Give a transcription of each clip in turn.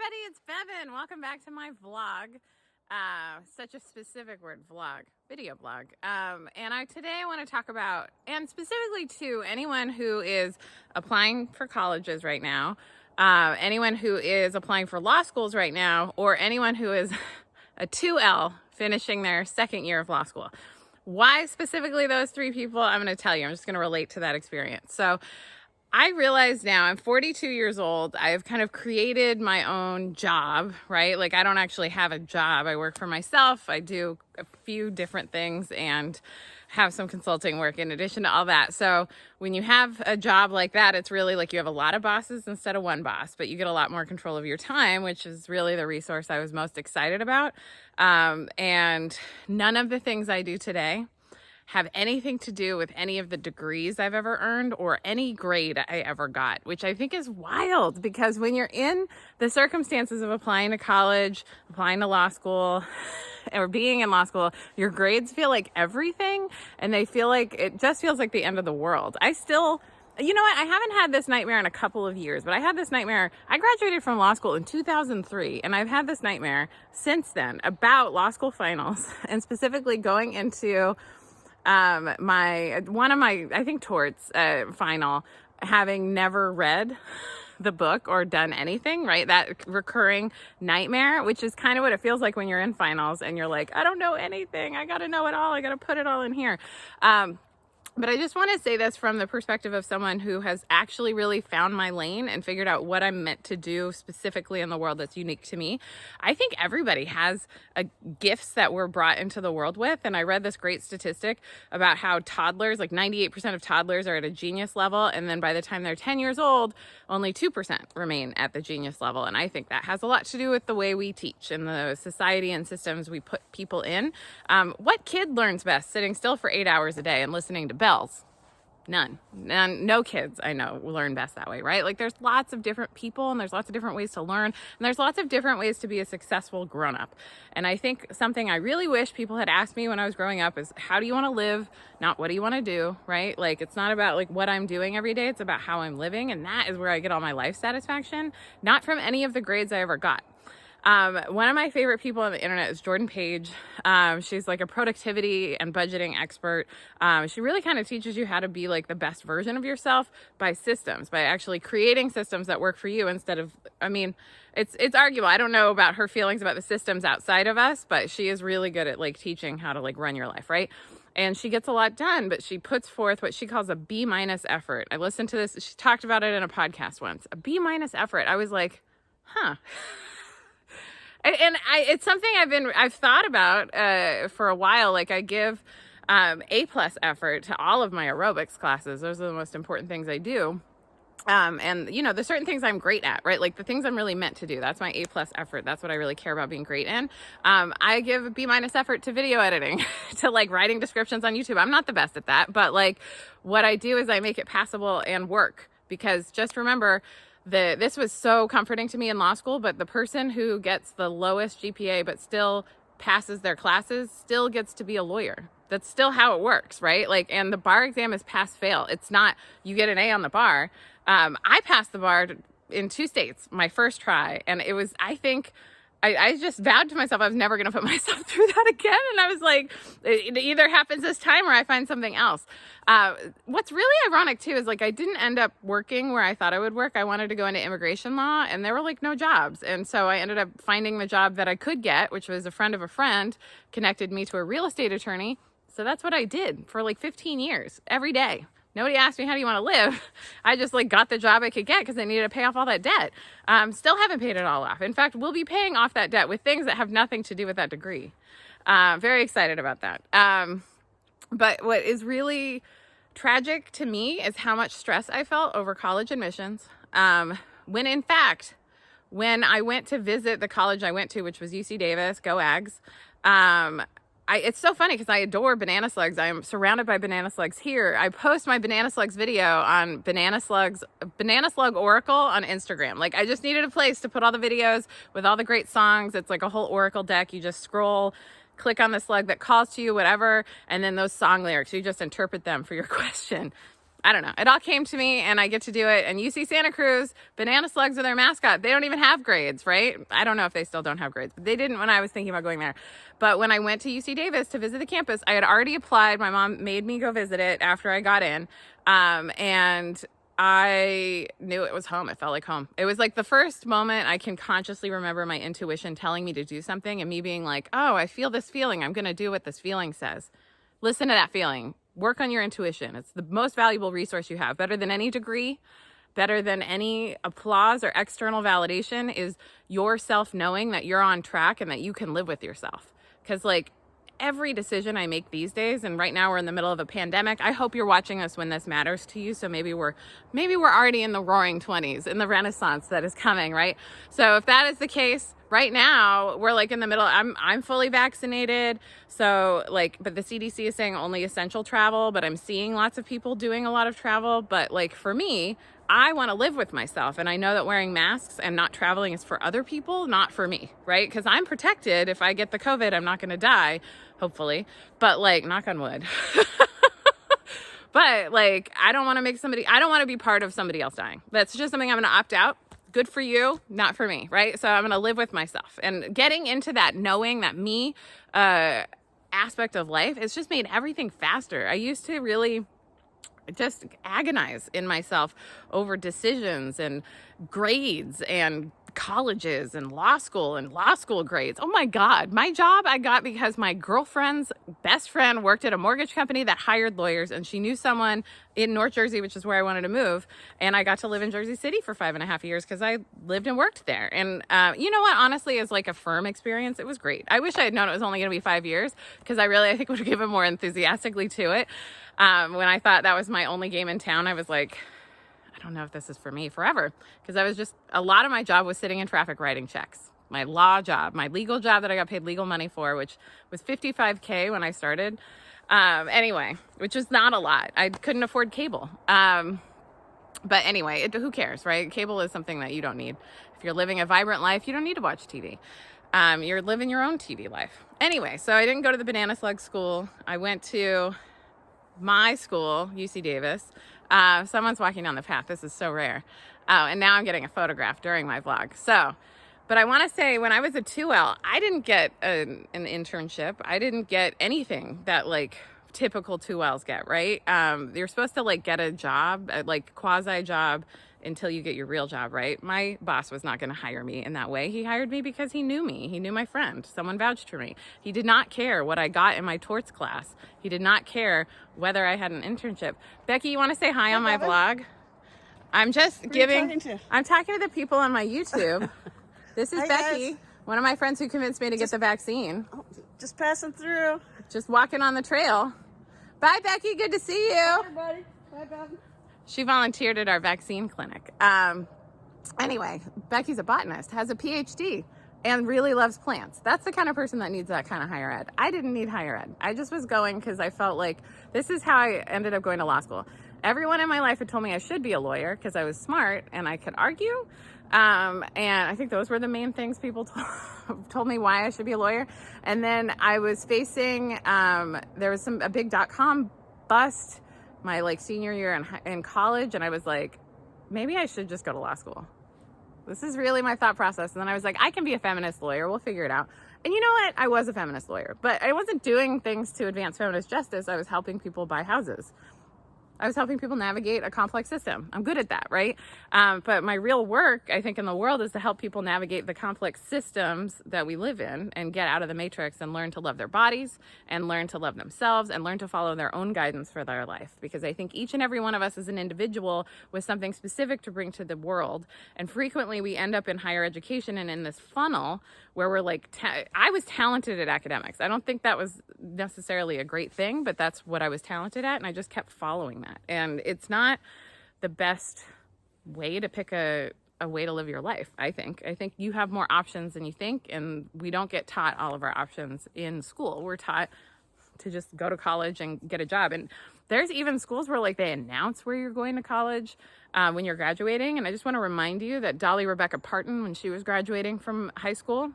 everybody, it's Bevin. Welcome back to my vlog. Such a specific word, vlog, video blog. Today I want to talk about, and specifically to anyone who is applying for colleges right now, anyone who is applying for law schools right now, or anyone who is a 2L finishing their second year of law school. Why specifically those three people? I'm going to tell you. I'm just going to relate to that experience. So I realize now I'm 42 years old. I've kind of created my own job, right? Like I don't actually have a job. I work for myself. I do a few different things and have some consulting work in addition to all that. So when you have a job like that, it's really like you have a lot of bosses instead of one boss, but you get a lot more control of your time, which is really the resource I was most excited about. And none of the things I do today have anything to do with any of the degrees I've ever earned or any grade I ever got, which I think is wild because when you're in the circumstances of applying to college, applying to law school, or being in law school, your grades feel like everything and they feel like it just feels like the end of the world. You know what? I haven't had this nightmare in a couple of years, but I had this nightmare. I graduated from law school in 2003, and I've had this nightmare since then about law school finals and specifically going into one of my I think torts final, having never read the book or done anything, right? That recurring nightmare, which is kind of what it feels like when you're in finals and you're like, I don't know anything. I got to know it all. I got to put it all in here. But I just want to say this from the perspective of someone who has actually really found my lane and figured out what I'm meant to do specifically in the world that's unique to me. I think everybody has gifts that we're brought into the world with. And I read this great statistic about how toddlers, like 98% of toddlers are at a genius level. And then by the time they're 10 years old, only 2% remain at the genius level. And I think that has a lot to do with the way we teach and the society and systems we put people in. What kid learns best sitting still for 8 hours a day and listening to bells? None. No kids I know learn best that way, right? Like there's lots of different people and there's lots of different ways to learn and there's lots of different ways to be a successful grown-up. And I think something I really wish people had asked me when I was growing up is, how do you want to live? Not what do you want to do, right? Like it's not about like what I'm doing every day. It's about how I'm living. And that is where I get all my life satisfaction, not from any of the grades I ever got. One of my favorite people on the internet is Jordan Page. She's like a productivity and budgeting expert. She really kind of teaches you how to be like the best version of yourself by systems, by actually creating systems that work for you instead of, it's arguable. I don't know about her feelings about the systems outside of us, but she is really good at like teaching how to like run your life, right? And she gets a lot done, but she puts forth what she calls a B- effort. I listened to this. She talked about it in a podcast once, a B- effort. I was like, huh. It's something I've thought about for a while. Like I give A+ effort to all of my aerobics classes. Those are the most important things I do. And you know, there's certain things I'm great at, right? Like the things I'm really meant to do. That's my A+ effort. That's what I really care about being great in. I give a B- effort to video editing, to like writing descriptions on YouTube. I'm not the best at that, but like what I do is I make it passable and work, because just remember, this was so comforting to me in law school, but the person who gets the lowest GPA but still passes their classes still gets to be a lawyer. That's still how it works, right? Like, and the bar exam is pass fail. It's not you get an A on the bar. I passed the bar in 2 states my first try, and it was, I think, I just vowed to myself I was never going to put myself through that again. And I was like, it either happens this time or I find something else. What's really ironic too is like I didn't end up working where I thought I would work. I wanted to go into immigration law and there were like no jobs. And so I ended up finding the job that I could get, which was a friend of a friend connected me to a real estate attorney. So that's what I did for like 15 years, every day. Nobody asked me, how do you want to live? I just like got the job I could get because I needed to pay off all that debt. Still haven't paid it all off. In fact, we'll be paying off that debt with things that have nothing to do with that degree. Very excited about that. But what is really tragic to me is how much stress I felt over college admissions. When in fact, when I went to visit the college I went to, which was UC Davis, go Ags, it's so funny because I adore banana slugs. I am surrounded by banana slugs here. I post my banana slugs video on Banana Slug Oracle on Instagram. Like I just needed a place to put all the videos with all the great songs. It's like a whole Oracle deck. You just scroll, click on the slug that calls to you, whatever, and then those song lyrics, you just interpret them for your question. I don't know. It all came to me and I get to do it. And UC Santa Cruz, Banana Slugs are their mascot. They don't even have grades, right? I don't know if they still don't have grades, but they didn't when I was thinking about going there. But when I went to UC Davis to visit the campus, I had already applied. My mom made me go visit it after I got in. And I knew it was home. It felt like home. It was like the first moment I can consciously remember my intuition telling me to do something and me being like, oh, I feel this feeling. I'm going to do what this feeling says. Listen to that feeling. Work on your intuition. It's the most valuable resource you have. Better than any degree, better than any applause or external validation is yourself knowing that you're on track and that you can live with yourself. Because like every decision I make these days, and right now we're in the middle of a pandemic. I hope you're watching us when this matters to you. So maybe we're already in the roaring 20s, in the renaissance that is coming, right? So if that is the case, right now we're like in the middle. I'm fully vaccinated. So like, but the CDC is saying only essential travel, but I'm seeing lots of people doing a lot of travel. But like for me, I want to live with myself. And I know that wearing masks and not traveling is for other people, not for me, right? Because I'm protected. If I get the COVID, I'm not going to die, hopefully. But like, knock on wood. But like, I don't want to be part of somebody else dying. That's just something I'm going to opt out. Good for you, not for me, right? So I'm going to live with myself. And getting into that, knowing that me aspect of life, it's just made everything faster. I used to really just agonize in myself over decisions and grades and colleges and law school grades. Oh my God, my job I got because my girlfriend's best friend worked at a mortgage company that hired lawyers, and she knew someone in North Jersey, which is where I wanted to move. And I got to live in Jersey City for 5.5 years because I lived and worked there. And you know what, honestly, as like a firm experience, it was great. I wish I had known it was only going to be 5 years, because I think would have given more enthusiastically to it. When I thought that was my only game in town, I was like, I don't know if this is for me forever, because I was just, a lot of my job was sitting in traffic writing checks. My law job, my legal job that I got paid legal money for, which was $55K when I started. Anyway, which is not a lot. I couldn't afford cable. But anyway, who cares, right? Cable is something that you don't need. If you're living a vibrant life, you don't need to watch TV. You're living your own TV life. Anyway, so I didn't go to the Banana Slug school. I went to my school, UC Davis. Someone's walking down the path. This is so rare. And now I'm getting a photograph during my vlog. So, but I want to say, when I was a 2L, I didn't get an internship. I didn't get anything that like typical 2Ls get, right? You're supposed to like get a job, like quasi job, until you get your real job, right? My boss was not going to hire me in that way. He hired me because he knew me. He knew my friend. Someone vouched for me. He did not care what I got in my torts class. He did not care whether I had an internship. Becky, you want to say hi on my vlog? I'm just I'm talking to the people on my YouTube. This is Becky, one of my friends who convinced me to get the vaccine. Just passing through. Just walking on the trail. Bye, Becky. Good to see you. Bye, buddy. Bye, Bevin. She volunteered at our vaccine clinic. Anyway, Becky's a botanist, has a PhD, and really loves plants. That's the kind of person that needs that kind of higher ed. I didn't need higher ed. I just was going because I felt like this is how I ended up going to law school. Everyone in my life had told me I should be a lawyer because I was smart and I could argue. And I think those were the main things people told me why I should be a lawyer. And then I was facing, there was a big .com bust my like senior year in college, and I was like, maybe I should just go to law school. This is really my thought process. And then I was like, I can be a feminist lawyer. We'll figure it out. And you know what? I was a feminist lawyer, but I wasn't doing things to advance feminist justice. I was helping people buy houses. I was helping people navigate a complex system. I'm good at that, right? But my real work, I think, in the world is to help people navigate the complex systems that we live in and get out of the matrix and learn to love their bodies and learn to love themselves and learn to follow their own guidance for their life. Because I think each and every one of us is an individual with something specific to bring to the world. And frequently we end up in higher education and in this funnel where we're like, I was talented at academics. I don't think that was necessarily a great thing, but that's what I was talented at. And I just kept following that. And it's not the best way to pick a way to live your life, I think. I think you have more options than you think, and we don't get taught all of our options in school. We're taught to just go to college and get a job. And there's even schools where like they announce where you're going to college when you're graduating. And I just want to remind you that Dolly Rebecca Parton, when she was graduating from high school,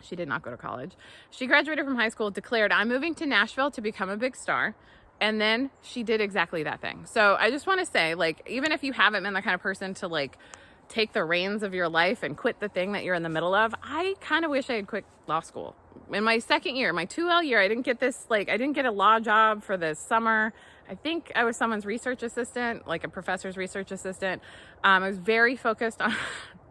she did not go to college. She graduated from high school, declared, I'm moving to Nashville to become a big star. And then she did exactly that thing. So I just want to say, like, even if you haven't been the kind of person to like take the reins of your life and quit the thing that you're in the middle of, I kind of wish I had quit law school. In my second year, my 2L year, I didn't get a law job for the summer. I think I was someone's research assistant, like a professor's research assistant. I was very focused on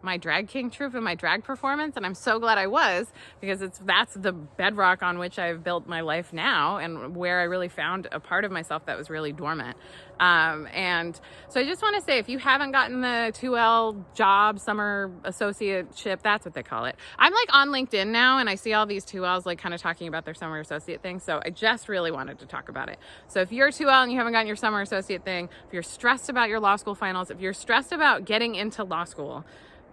my drag king troupe and my drag performance, and I'm so glad I was, because that's the bedrock on which I've built my life now, and where I really found a part of myself that was really dormant. And so I just want to say, if you haven't gotten the 2L job, summer associateship, that's what they call it. I'm like on LinkedIn now, and I see all these 2Ls like kind of talking about their summer associate thing. So I just really wanted to talk about it. So if you're a 2L and you haven't gotten your summer associate thing, if you're stressed about your law school finals, if you're stressed about getting into law school,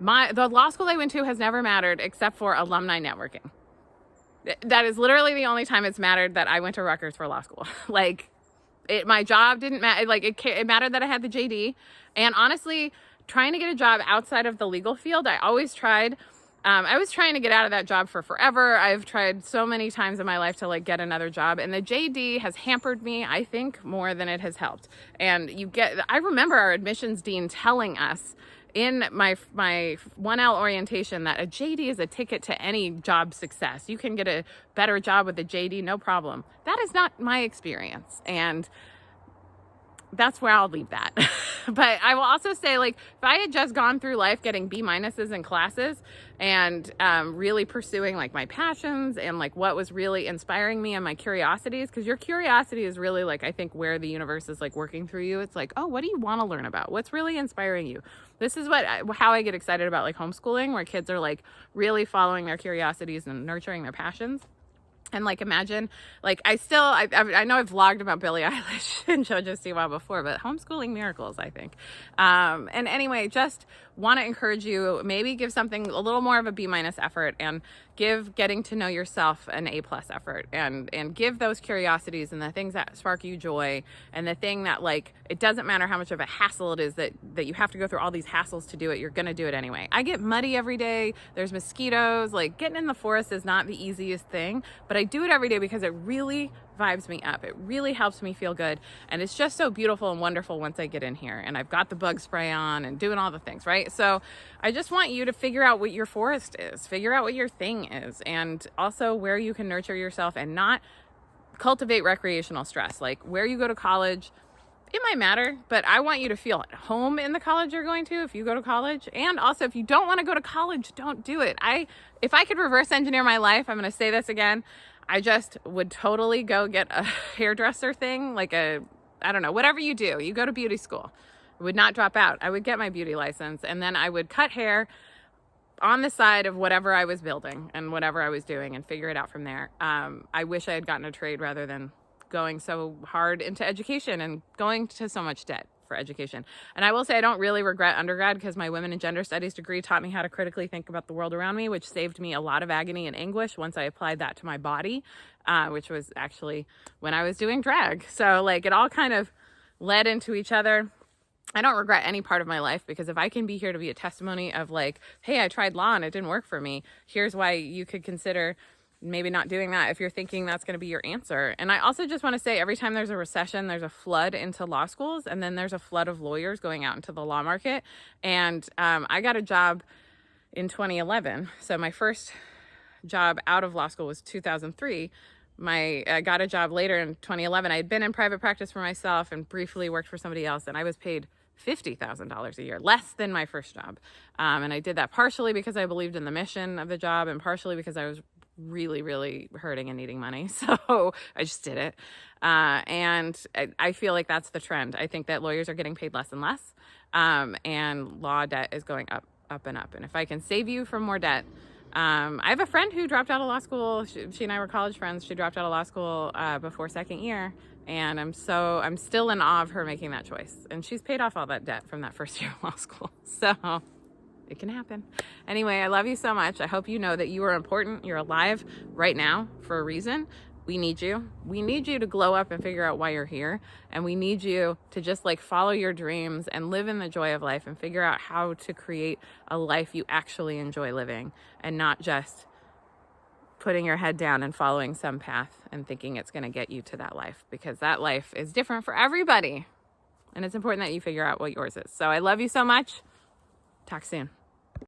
the law school I went to has never mattered except for alumni networking. That is literally the only time it's mattered that I went to Rutgers for law school. Like, my job didn't matter. Like, it mattered that I had the JD. And honestly, trying to get a job outside of the legal field, I always tried. I was trying to get out of that job for forever. I've tried so many times in my life to like get another job, and the JD has hampered me, I think, more than it has helped. And I remember our admissions dean telling us in my 1L orientation that a JD is a ticket to any job success. You can get a better job with a JD, no problem. That is not my experience. And that's where I'll leave that. But I will also say, like, if I had just gone through life getting B minuses in classes and really pursuing like my passions and like what was really inspiring me and my curiosities, because your curiosity is really like, I think, where the universe is like working through you. It's like, oh, what do you want to learn about? What's really inspiring you? This is how I get excited about like homeschooling, where kids are like really following their curiosities and nurturing their passions. And like, imagine, like, I know I've vlogged about Billie Eilish and JoJo Siwa before, but homeschooling miracles, I think. And anyway, just want to encourage you, maybe give something a little more of a B- effort, and give getting to know yourself an A+ effort, and give those curiosities and the things that spark you joy, and the thing that, like, it doesn't matter how much of a hassle it is that you have to go through all these hassles to do it, you're going to do it anyway. I get muddy every day. There's mosquitoes. Like, getting in the forest is not the easiest thing, but I do it every day because it really vibes me up. It really helps me feel good. And it's just so beautiful and wonderful once I get in here and I've got the bug spray on and doing all the things, right? So I just want you to figure out what your forest is, figure out what your thing is, and also where you can nurture yourself and not cultivate recreational stress. Like, where you go to college, it might matter, but I want you to feel at home in the college you're going to if you go to college. And also, if you don't want to go to college, don't do it. If I could reverse engineer my life, I'm going to say this again, I just would totally go get a hairdresser thing, like I don't know, whatever you do, you go to beauty school. I would not drop out. I would get my beauty license, and then I would cut hair on the side of whatever I was building and whatever I was doing, and figure it out from there. I wish I had gotten a trade rather than going so hard into education and going to so much debt for education. And I will say, I don't really regret undergrad, because my women and gender studies degree taught me how to critically think about the world around me, which saved me a lot of agony and anguish once I applied that to my body, which was actually when I was doing drag. So like, it all kind of led into each other. I don't regret any part of my life, because if I can be here to be a testimony of like, hey, I tried law and it didn't work for me, here's why you could consider maybe not doing that if you're thinking that's going to be your answer. And I also just want to say, every time there's a recession, there's a flood into law schools, and then there's a flood of lawyers going out into the law market. And I got a job in 2011. So my first job out of law school was 2003. I got a job later in 2011. I had been in private practice for myself and briefly worked for somebody else, and I was paid $50,000 a year, less than my first job. And I did that partially because I believed in the mission of the job, and partially because I was really, really hurting and needing money. So I just did it. And I feel like that's the trend. I think that lawyers are getting paid less and less. And law debt is going up, up and up. And if I can save you from more debt, I have a friend who dropped out of law school. She and I were college friends. She dropped out of law school before second year. And I'm still in awe of her making that choice. And she's paid off all that debt from that first year of law school. So it can happen. Anyway, I love you so much. I hope you know that you are important. You're alive right now for a reason. We need you. We need you to glow up and figure out why you're here. And we need you to just like follow your dreams and live in the joy of life and figure out how to create a life you actually enjoy living, and not just putting your head down and following some path and thinking it's going to get you to that life, because that life is different for everybody. And it's important that you figure out what yours is. So I love you so much. Talk soon.